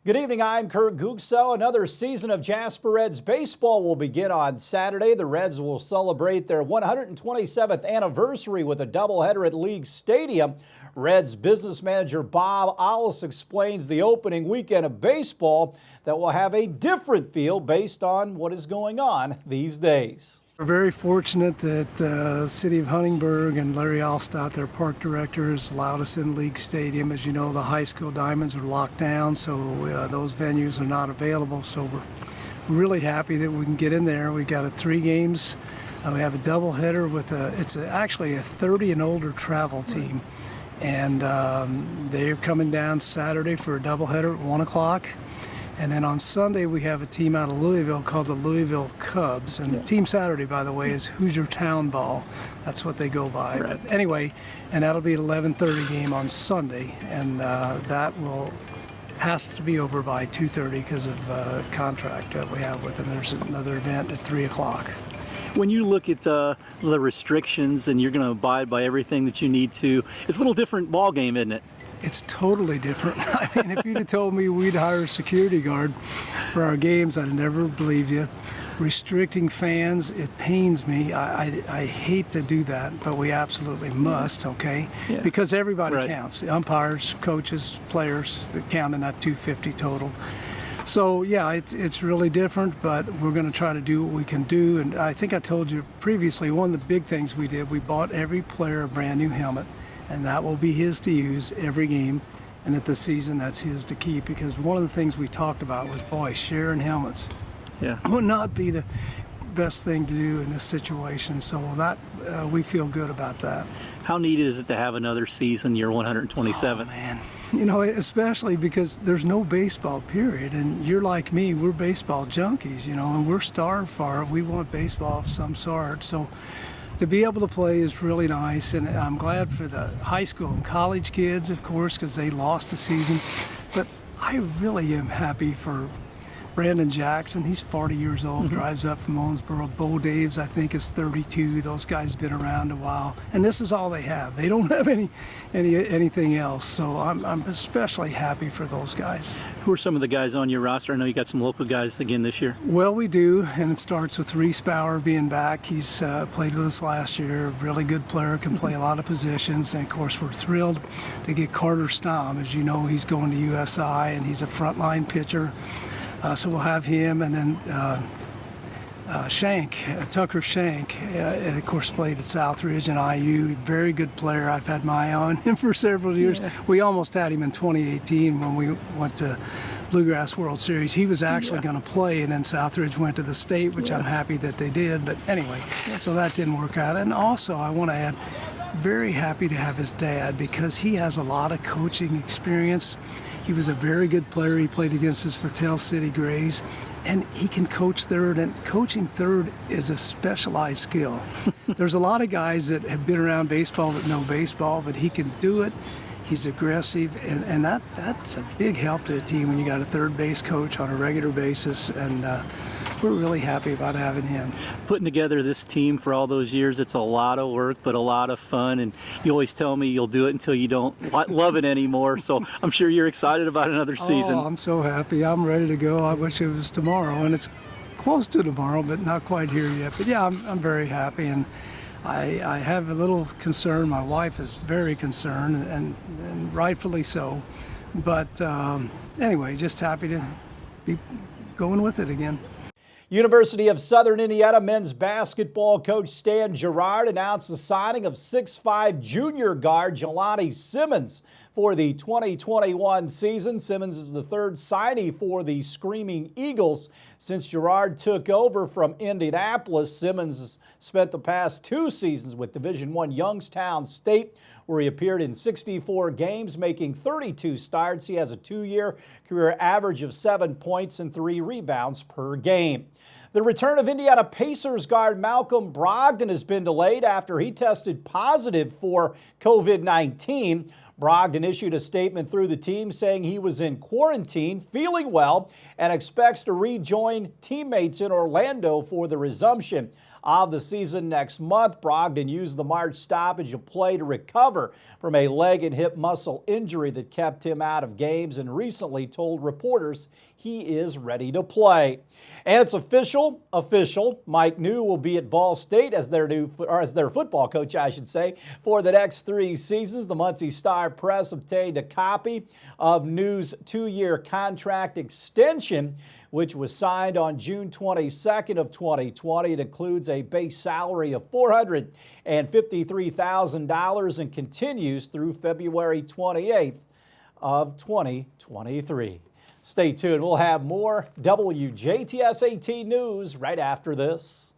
Good evening, I'm Kurt Gutgsell. Another season of Jasper Reds baseball will begin on Saturday. The Reds will celebrate their 127th anniversary with a doubleheader at League Stadium. Reds business manager Bob Ollis explains the opening weekend of baseball that will have a different feel based on what is going on these days. We're very fortunate that the City of Huntingburg and Larry Allstott, their park directors, allowed us in League Stadium. As you know, the high school diamonds are locked down, so those venues are not available. So we're really happy that we can get in there. We've got 3 games. We have a doubleheader with actually a 30 and older travel team. And they're coming down Saturday for a doubleheader at 1 o'clock. And then on Sunday, we have a team out of Louisville called the Louisville Cubs. And the team Saturday, by the way, is Hoosier Town Ball. That's what they go by. Right. But anyway, and that'll be an 11:30 game on Sunday. And that has to be over by 2:30 because of a contract that we have with them. There's another event at 3 o'clock. When you look at the restrictions and you're going to abide by everything that you need to, it's a little different ball game, isn't it? It's totally different. I mean, if you'd have told me we'd hire a security guard for our games, I'd have never believed you. Restricting fans, it pains me. I hate to do that, but we absolutely must, okay? Yeah. Because everybody Right. counts. The umpires, coaches, players, they count in that 250 total. So, yeah, it's really different, but we're going to try to do what we can do. And I think I told you previously, one of the big things we did, we bought every player a brand new helmet. And that will be his to use every game. And at the season, that's his to keep. Because one of the things we talked about was, boy, sharing helmets would not be the best thing to do in this situation. So that we feel good about that. How neat is it to have another season, your 127th? Oh, man. You know, especially because there's no baseball, period. And you're like me, we're baseball junkies, you know, and we're starved for it. We want baseball of some sort. So to be able to play is really nice, and I'm glad for the high school and college kids, of course, because they lost a season. But I really am happy for Brandon Jackson. He's 40 years old, drives up from Owensboro. Bo Daves, I think, is 32. Those guys have been around a while, and this is all they have. They don't have anything else, so I'm especially happy for those guys. Who are some of the guys on your roster? I know you got some local guys again this year. Well, we do, and it starts with Reese Power being back. He's played with us last year, really good player, can play a lot of positions, and of course we're thrilled to get Carter Stom. As you know, he's going to USI, and he's a frontline pitcher. So we'll have him, and then Shank Tucker, of course, played at Southridge and IU. Very good player. I've had my eye on him for several years. Yeah. We almost had him in 2018 when we went to Bluegrass World Series. He was actually going to play, and then Southridge went to the state, which I'm happy that they did. But anyway, so that didn't work out. And also, I want to add, very happy to have his dad because he has a lot of coaching experience. He was a very good player. He played against us for Tell City Grays, and he can coach third, and coaching third is a specialized skill. There's a lot of guys that have been around baseball that know baseball, but he can do it. He's aggressive, and that's a big help to a team when you got a third base coach on a regular basis, and we're really happy about having him. Putting together this team for all those years, it's a lot of work, but a lot of fun, and you always tell me you'll do it until you don't love it anymore, so I'm sure you're excited about another season. Oh, I'm so happy. I'm ready to go. I wish it was tomorrow, and it's close to tomorrow, but not quite here yet. But yeah, I'm very happy, and I have a little concern. My wife is very concerned, and rightfully so. But anyway, just happy to be going with it again. University of Southern Indiana men's basketball coach Stan Gerard announced the signing of 6'5" junior guard Gelati Simmons for the 2021 season. Simmons is the third signee for the Screaming Eagles since Gerard took over from Indianapolis. Simmons has spent the past 2 seasons with Division I Youngstown State, where he appeared in 64 games, making 32 starts. He has a 2-year career average of 7 points and 3 rebounds per game. The return of Indiana Pacers guard Malcolm Brogdon has been delayed after he tested positive for COVID-19. Brogdon issued a statement through the team saying he was in quarantine, feeling well, and expects to rejoin teammates in Orlando for the resumption of the season next month. Brogdon used the March stoppage of play to recover from a leg and hip muscle injury that kept him out of games, and recently told reporters he is ready to play. And it's official. Mike New will be at Ball State as their football coach, I should say, for the next 3 seasons. The Muncie Star Press obtained a copy of New's 2-year contract extension, which was signed on June 22nd of 2020. It includes a base salary of $453,000 and continues through February 28th of 2023. Stay tuned. We'll have more WJTS 18 news right after this.